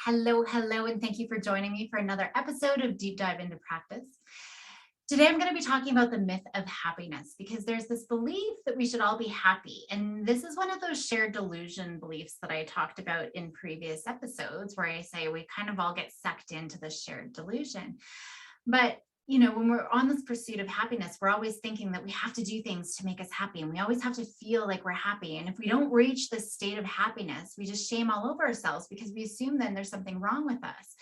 Hello, hello, and thank you for joining me for another episode of Deep Dive into Practice. Today, I'm going to be talking about the myth of happiness because there's this belief that we should all be happy. And this is one of those shared delusion beliefs that I talked about in previous episodes, where I say we kind of all get sucked into this shared delusion. But when we're on this pursuit of happiness, we're always thinking that we have to do things to make us happy. And we always have to feel like we're happy. And if we don't reach this state of happiness, we just shame all over ourselves because we assume then there's something wrong with us.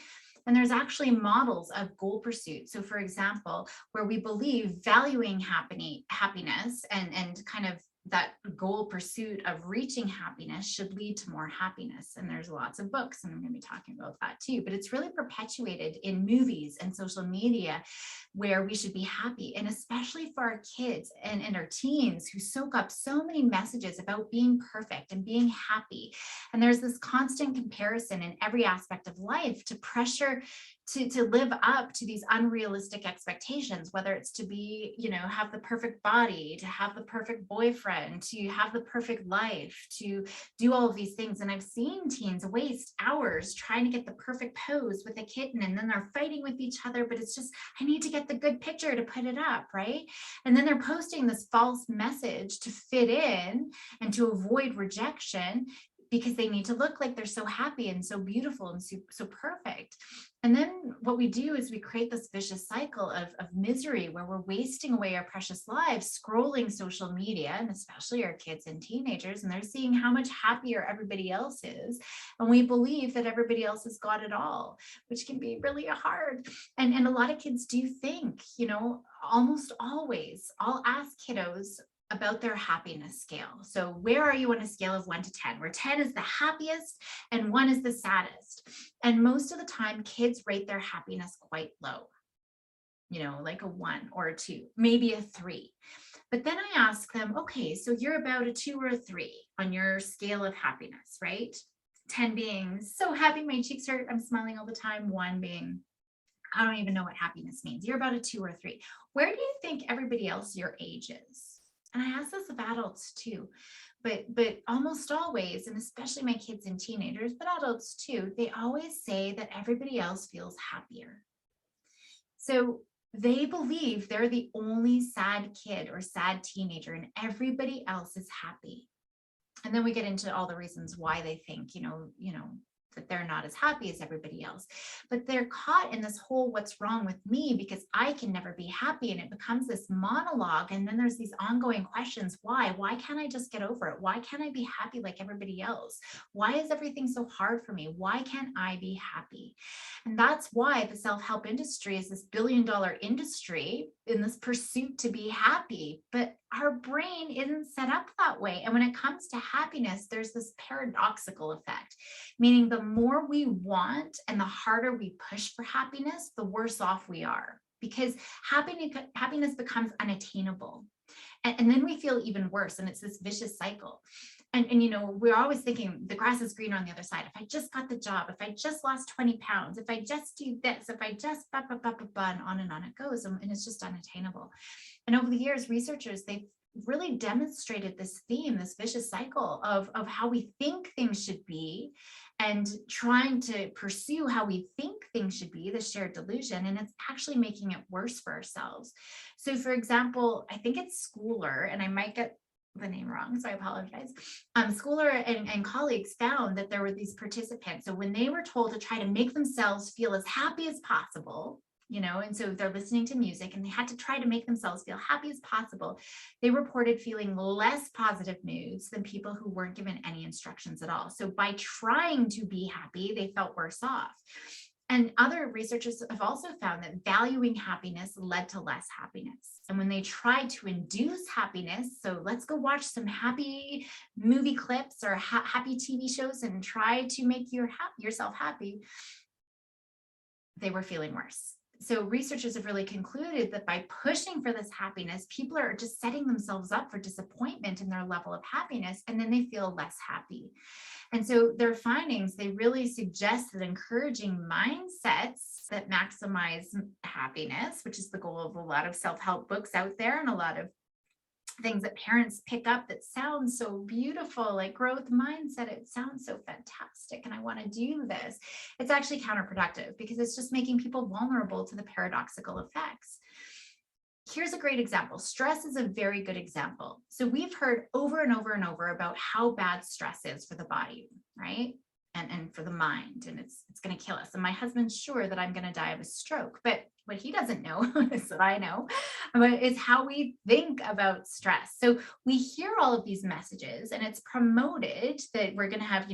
And there's actually models of goal pursuit. So for example, where we believe valuing happiness and kind of that goal pursuit of reaching happiness should lead to more happiness. And there's lots of books, and I'm going to be talking about that too, but it's really perpetuated in movies and social media where we should be happy. And especially for our kids and our teens who soak up so many messages about being perfect and being happy. And there's this constant comparison in every aspect of life to pressure to live up to these unrealistic expectations, whether it's to be, have the perfect body, to have the perfect boyfriend, to have the perfect life, to do all of these things. And I've seen teens waste hours trying to get the perfect pose with a kitten, and then they're fighting with each other, but it's just, I need to get the good picture to put it up, right? And then they're posting this false message to fit in and to avoid rejection, because they need to look like they're so happy and so beautiful and so perfect. And then what we do is we create this vicious cycle of misery where we're wasting away our precious lives scrolling social media, and especially our kids and teenagers, and they're seeing how much happier everybody else is. And we believe that everybody else has got it all, which can be really hard. And a lot of kids do think, almost always, I'll ask kiddos about their happiness scale. So where are you on a scale of 1 to 10, where 10 is the happiest and 1 is the saddest? And most of the time, kids rate their happiness quite low, like a 1 or a 2, maybe a 3. But then I ask them, okay, so you're about a 2 or a 3 on your scale of happiness, right? 10 being so happy, my cheeks hurt, I'm smiling all the time. 1 being, I don't even know what happiness means. You're about a 2 or 3. Where do you think everybody else your age is? And I ask this of adults too, but almost always, and especially my kids and teenagers, but adults too, they always say that everybody else feels happier. So they believe they're the only sad kid or sad teenager and everybody else is happy. And then we get into all the reasons why they think, that they're not as happy as everybody else, but they're caught in this whole what's wrong with me because I can never be happy. And it becomes this monologue. And then there's these ongoing questions. Why can't I just get over it? Why can't I be happy like everybody else? Why is everything so hard for me? Why can't I be happy? And that's why the self-help industry is this billion-dollar industry in this pursuit to be happy. But our brain isn't set up that way. And when it comes to happiness, there's this paradoxical effect, meaning the more we want and the harder we push for happiness, the worse off we are, because happiness becomes unattainable. And then we feel even worse. And it's this vicious cycle. And we're always thinking the grass is greener on the other side. If I just got the job, if I just lost 20 pounds, if I just do this, if I just and on it goes. And it's just unattainable. And over the years, researchers, they've really demonstrated this theme, this vicious cycle of how we think things should be and trying to pursue how we think things should be, the shared delusion, and it's actually making it worse for ourselves. So for example, I think it's Schooler, and I might get the name wrong, so I apologize. Schooler and colleagues found that there were these participants. So when they were told to try to make themselves feel as happy as possible, and so they're listening to music and they had to try to make themselves feel happy as possible, they reported feeling less positive moods than people who weren't given any instructions at all. So by trying to be happy, they felt worse off. And other researchers have also found that valuing happiness led to less happiness. And when they tried to induce happiness, so let's go watch some happy movie clips or happy TV shows and try to make yourself happy, they were feeling worse. So researchers have really concluded that by pushing for this happiness, people are just setting themselves up for disappointment in their level of happiness, and then they feel less happy. And so their findings, they really suggest that encouraging mindsets that maximize happiness, which is the goal of a lot of self-help books out there and a lot of things that parents pick up that sound so beautiful, like growth mindset. It sounds so fantastic, and I want to do this. It's actually counterproductive because it's just making people vulnerable to the paradoxical effects. Here's a great example. Stress is a very good example. So we've heard over and over and over about how bad stress is for the body, right? And for the mind, and it's going to kill us. And my husband's sure that I'm going to die of a stroke, but what he doesn't know is that I know, but is how we think about stress. So we hear all of these messages, and it's promoted that we're going to have,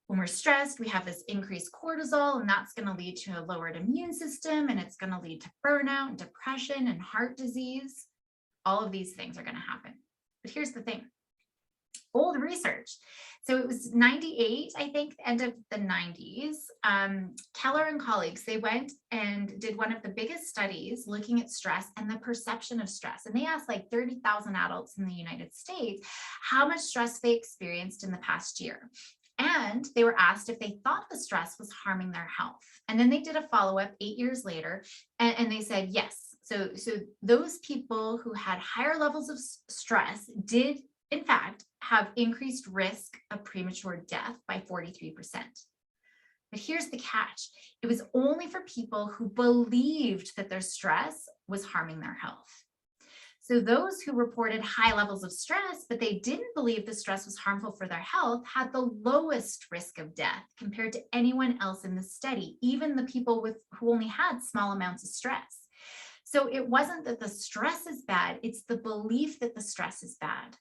when we're stressed, we have this increased cortisol, and that's going to lead to a lowered immune system, and it's going to lead to burnout and depression and heart disease. All of these things are going to happen. But here's the thing. Old research. So it was 98, I think, end of the 90s. Keller and colleagues, they went and did one of the biggest studies looking at stress and the perception of stress. And they asked like 30,000 adults in the United States how much stress they experienced in the past year. And they were asked if they thought the stress was harming their health. And then they did a follow-up 8 years later, and they said yes. So those people who had higher levels of stress did, in fact, have increased risk of premature death by 43%. But here's the catch. It was only for people who believed that their stress was harming their health. So those who reported high levels of stress, but they didn't believe the stress was harmful for their health, had the lowest risk of death compared to anyone else in the study, even the people who only had small amounts of stress. So it wasn't that the stress is bad, it's the belief that the stress is bad.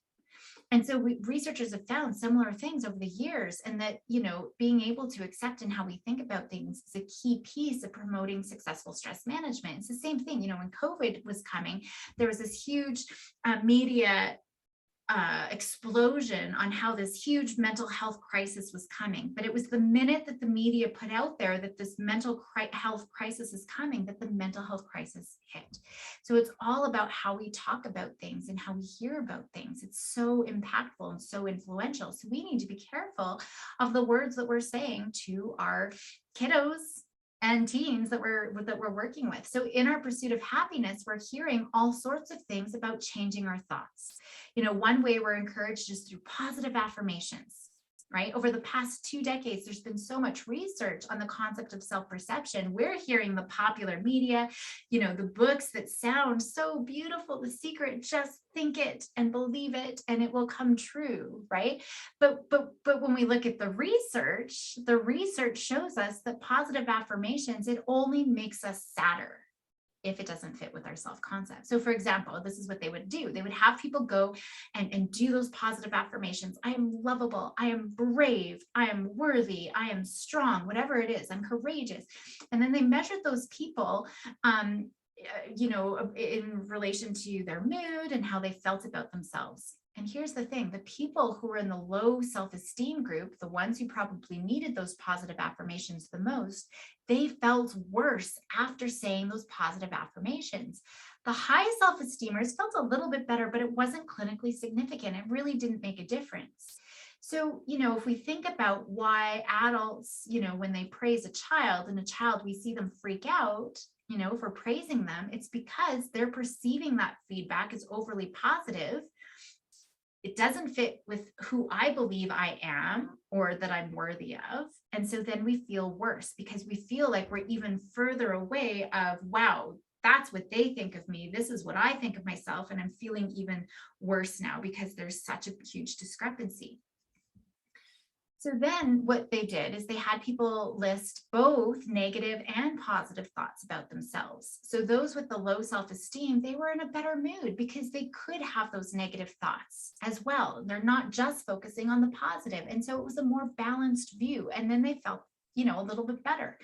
And so researchers have found similar things over the years, and that, being able to accept in how we think about things is a key piece of promoting successful stress management. It's the same thing, when COVID was coming, there was this huge media explosion on how this huge mental health crisis was coming. But it was the minute that the media put out there that this mental health crisis is coming, that the mental health crisis hit. So it's all about how we talk about things and how we hear about things. It's so impactful and so influential. So we need to be careful of the words that we're saying to our kiddos and teens that we're working with. So in our pursuit of happiness, we're hearing all sorts of things about changing our thoughts. One way we're encouraged is through positive affirmations, right? Over the past 2 decades, there's been so much research on the concept of self-perception. We're hearing the popular media, the books that sound so beautiful, The Secret, just think it and believe it and it will come true, right? But when we look at the research shows us that positive affirmations, it only makes us sadder if it doesn't fit with our self-concept. So for example, this is what they would do. They would have people go and do those positive affirmations. I am lovable. I am brave. I am worthy. I am strong, whatever it is. I'm courageous. And then they measured those people, in relation to their mood and how they felt about themselves. And here's the thing, the people who were in the low self-esteem group, the ones who probably needed those positive affirmations the most, they felt worse after saying those positive affirmations. The high self-esteemers felt a little bit better, but it wasn't clinically significant. It really didn't make a difference. So, if we think about why adults, when they praise a child, we see them freak out, if we're praising them, it's because they're perceiving that feedback as overly positive. It doesn't fit with who I believe I am or that I'm worthy of. And so then we feel worse because we feel like we're even further away of, wow, that's what they think of me. This is what I think of myself. And I'm feeling even worse now because there's such a huge discrepancy. So then what they did is they had people list both negative and positive thoughts about themselves. So those with the low self-esteem, they were in a better mood because they could have those negative thoughts as well. They're not just focusing on the positive. And so it was a more balanced view. And then they felt, a little bit better.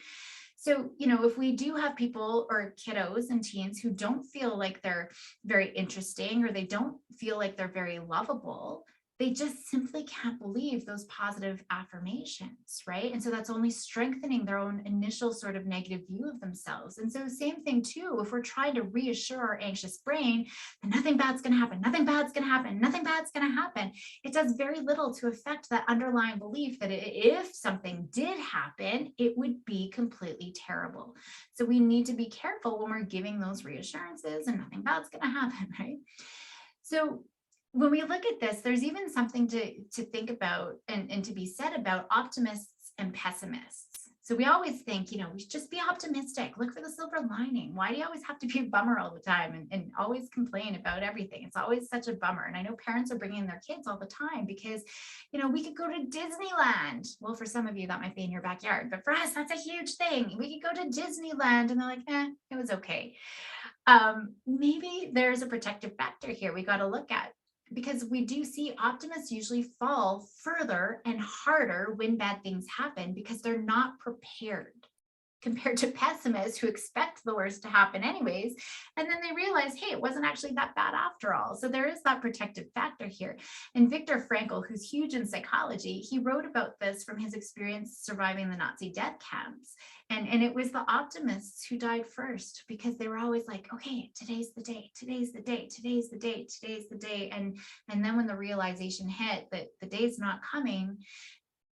So, if we do have people or kiddos and teens who don't feel like they're very interesting or they don't feel like they're very lovable, they just simply can't believe those positive affirmations, right? And so that's only strengthening their own initial sort of negative view of themselves. And so same thing too, if we're trying to reassure our anxious brain that nothing bad's going to happen, nothing bad's going to happen, nothing bad's going to happen, it does very little to affect that underlying belief that if something did happen, it would be completely terrible. So we need to be careful when we're giving those reassurances and nothing bad's going to happen, right? So when we look at this, there's even something to think about and to be said about optimists and pessimists. So we always think, we should just be optimistic, look for the silver lining. Why do you always have to be a bummer all the time and always complain about everything? It's always such a bummer. And I know parents are bringing their kids all the time because, we could go to Disneyland. Well, for some of you, that might be in your backyard, but for us, that's a huge thing. We could go to Disneyland and they're like, it was okay. Maybe there's a protective factor here we got to look at, because we do see optimists usually fall further and harder when bad things happen because they're not prepared, compared to pessimists who expect the worst to happen anyways. And then they realize, hey, it wasn't actually that bad after all. So there is that protective factor here. And Viktor Frankl, who's huge in psychology, he wrote about this from his experience surviving the Nazi death camps. And it was the optimists who died first because they were always like, okay, today's the day, today's the day, today's the day, today's the day. And then when the realization hit that the day's not coming,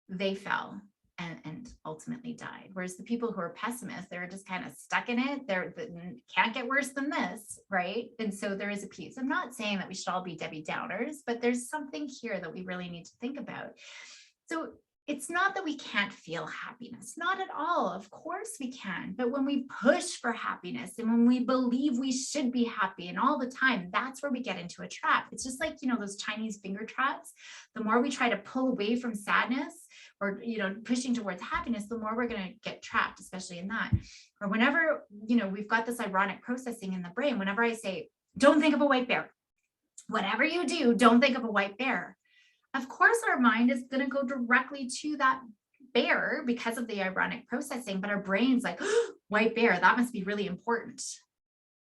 they fell and ultimately died. Whereas the people who are pessimists, they're just kind of stuck in it. They're can't get worse than this, right? And so there is a piece. I'm not saying that we should all be Debbie Downers, but there's something here that we really need to think about. So it's not that we can't feel happiness, not at all. Of course we can. But when we push for happiness and when we believe we should be happy and all the time, that's where we get into a trap. It's just like, those Chinese finger traps. The more we try to pull away from sadness or, pushing towards happiness, the more we're going to get trapped, especially in that. Or whenever, we've got this ironic processing in the brain, whenever I say, don't think of a white bear, whatever you do, don't think of a white bear. Of course, our mind is going to go directly to that bear because of the ironic processing, but our brain's like, oh, white bear, that must be really important.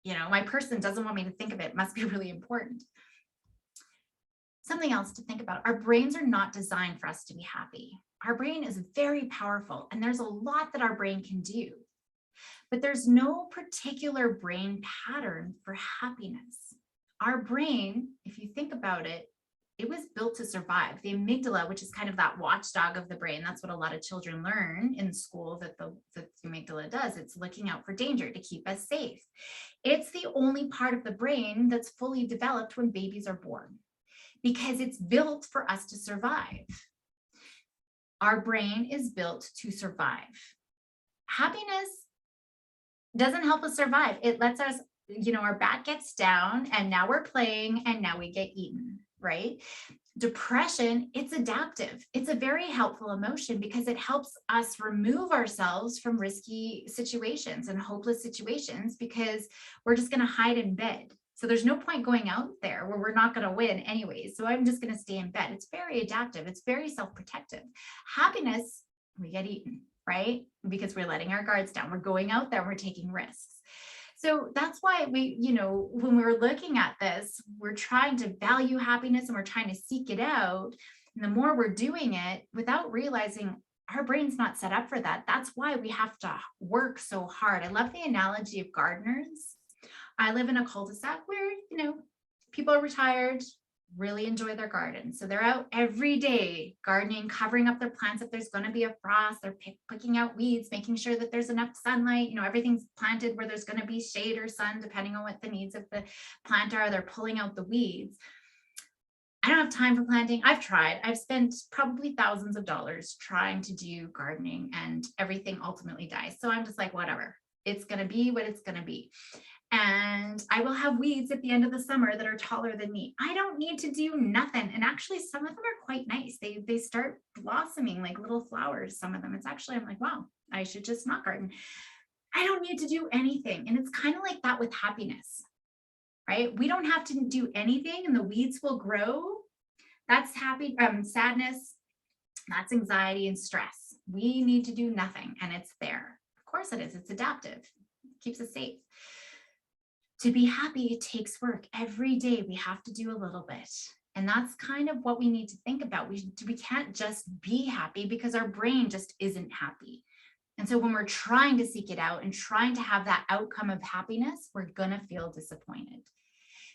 My person doesn't want me to think of it. It must be really important. Something else to think about, our brains are not designed for us to be happy. Our brain is very powerful and there's a lot that our brain can do, but there's no particular brain pattern for happiness. Our brain, if you think about it, it was built to survive. The amygdala, which is kind of that watchdog of the brain, that's what a lot of children learn in school that the amygdala does. It's looking out for danger to keep us safe. It's the only part of the brain that's fully developed when babies are born because it's built for us to survive. Our brain is built to survive. Happiness doesn't help us survive. It lets us, our back gets down and now we're playing and now we get eaten. Right? Depression, it's adaptive. It's a very helpful emotion because it helps us remove ourselves from risky situations and hopeless situations because we're just going to hide in bed. So there's no point going out there where we're not going to win anyways. So I'm just going to stay in bed. It's very adaptive. It's very self-protective. Happiness, we get eaten, right? Because we're letting our guards down. We're going out there, we're taking risks. So that's why we, when we're looking at this, we're trying to value happiness and we're trying to seek it out. And the more we're doing it without realizing our brain's not set up for that. That's why we have to work so hard. I love the analogy of gardeners. I live in a cul-de-sac where, people are retired, really enjoy their garden. So they're out every day gardening, covering up their plants if there's going to be a frost. They're picking out weeds, making sure that there's enough sunlight. Everything's planted where there's going to be shade or sun, depending on what the needs of the plant are. They're pulling out the weeds. I don't have time for planting. I've tried. I've spent probably thousands of dollars trying to do gardening and everything ultimately dies. So I'm just like, whatever. It's going to be what it's going to be. And I will have weeds at the end of the summer that are taller than me. I don't need to do nothing. And actually, some of them are quite nice. They start blossoming like little flowers, some of them. It's actually, I'm like, wow, I should just not garden. I don't need to do anything. And it's kind of like that with happiness, right? We don't have to do anything and the weeds will grow. That's sadness. That's anxiety and stress. We need to do nothing and it's there. Of course it is. It's adaptive. It keeps us safe. To be happy, it takes work. Every day we have to do a little bit. And that's kind of what we need to think about. We can't just be happy because our brain just isn't happy. And so when we're trying to seek it out and trying to have that outcome of happiness, we're going to feel disappointed.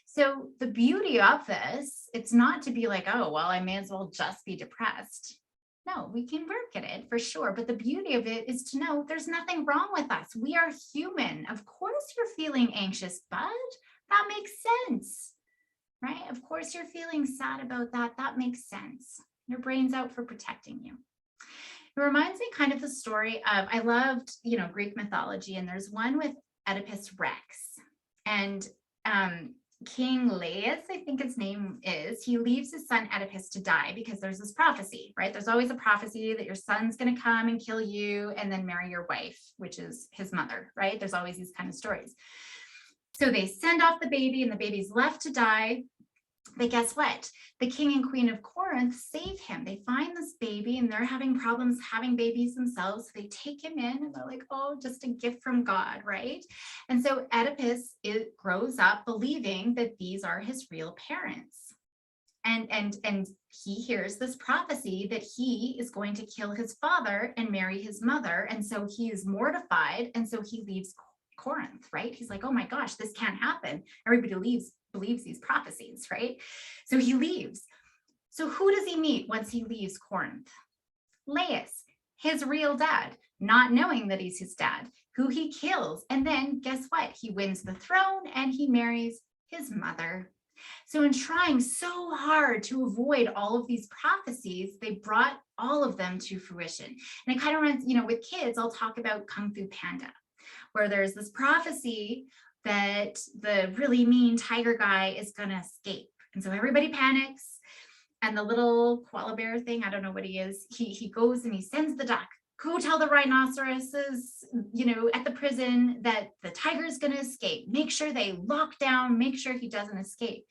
So the beauty of this, it's not to be like, oh, well, I may as well just be depressed. No, we can work at it for sure. But the beauty of it is to know there's nothing wrong with us. We are human. Of course you're feeling anxious, bud. That makes sense. right? Of course, you're feeling sad about that. That makes sense. Your brain's out for protecting you. It reminds me kind of the story of, I loved, Greek mythology, and there's one with Oedipus Rex. And King Laius, I think his name is, he leaves his son Oedipus to die because there's this prophecy, right? There's always a prophecy that your son's going to come and kill you and then marry your wife, which is his mother, right? There's always these kind of stories. So they send off the baby and the baby's left to die. But guess what? The king and queen of Corinth save him. They find this baby and they're having problems having babies themselves. So they take him in and they're like, oh, just a gift from God, right? And so Oedipus grows up believing that these are his real parents. And he hears this prophecy that he is going to kill his father and marry his mother. And so he is mortified. And so he leaves Corinth, right? He's like, oh my gosh, this can't happen. Everybody believes these prophecies, right? So he leaves. So who does he meet once he leaves Corinth? Laius, his real dad, not knowing that he's his dad, who he kills. And then guess what? He wins the throne and he marries his mother. So in trying so hard to avoid all of these prophecies, they brought all of them to fruition. And it kind of runs, with kids, I'll talk about Kung Fu Panda, where there's this prophecy that the really mean tiger guy is going to escape. And so everybody panics. And the little koala bear thing, I don't know what he is, he goes and he sends the duck, go tell the rhinoceroses, at the prison that the tiger is going to escape. Make sure they lock down, make sure he doesn't escape.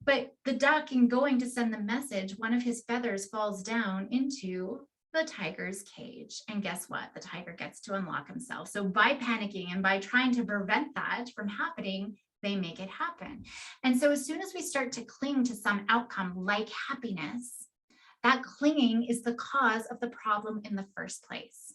But the duck, in going to send the message, one of his feathers falls down into the tiger's cage. And guess what? The tiger gets to unlock himself. So by panicking and by trying to prevent that from happening, they make it happen. And so as soon as we start to cling to some outcome like happiness, that clinging is the cause of the problem in the first place.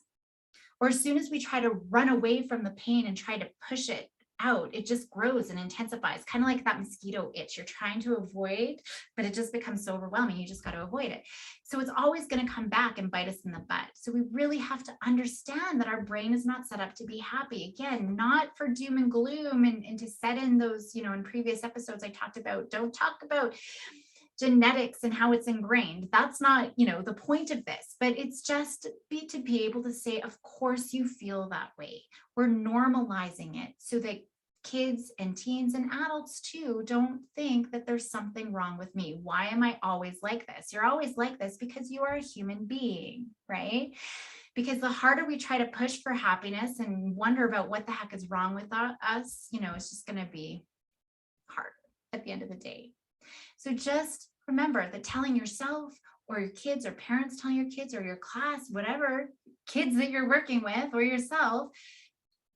Or as soon as we try to run away from the pain and try to push it out, it just grows and intensifies, kind of like that mosquito itch you're trying to avoid, but it just becomes so overwhelming, you just got to avoid it. So it's always going to come back and bite us in the butt. So we really have to understand that our brain is not set up to be happy. Again, not for doom and gloom and to set in those, in previous episodes I talked about, don't talk about genetics and how it's ingrained. That's not, the point of this, but it's just to be able to say, of course you feel that way. We're normalizing it so that kids and teens and adults too don't think that there's something wrong with me. Why am I always like this? You're always like this because you are a human being, right? Because the harder we try to push for happiness and wonder about what the heck is wrong with us, it's just going to be hard at the end of the day. So just remember that telling yourself or your kids or parents telling your kids or your class, whatever kids that you're working with or yourself,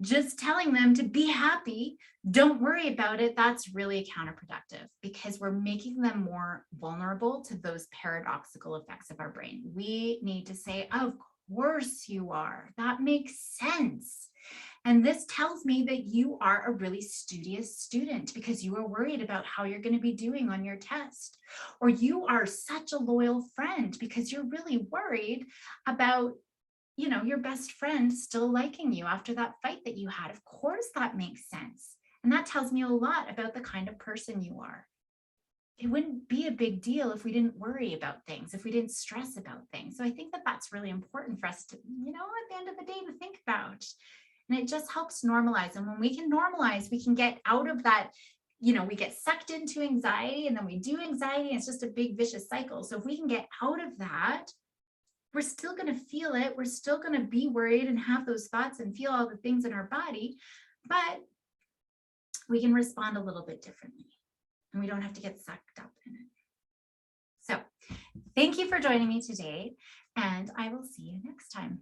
just telling them to be happy, don't worry about it, that's really counterproductive because we're making them more vulnerable to those paradoxical effects of our brain. We need to say, of course you are. That makes sense. And this tells me that you are a really studious student because you are worried about how you're going to be doing on your test. Or you are such a loyal friend because you're really worried about, your best friend still liking you after that fight that you had. Of course, that makes sense. And that tells me a lot about the kind of person you are. It wouldn't be a big deal if we didn't worry about things, if we didn't stress about things. So I think that that's really important for us to, at the end of the day, to think about. And it just helps normalize. And when we can normalize, we can get out of that, we get sucked into anxiety and then we do anxiety. And it's just a big vicious cycle. So if we can get out of that, we're still going to feel it. We're still going to be worried and have those thoughts and feel all the things in our body, but we can respond a little bit differently and we don't have to get sucked up in it. So thank you for joining me today, and I will see you next time.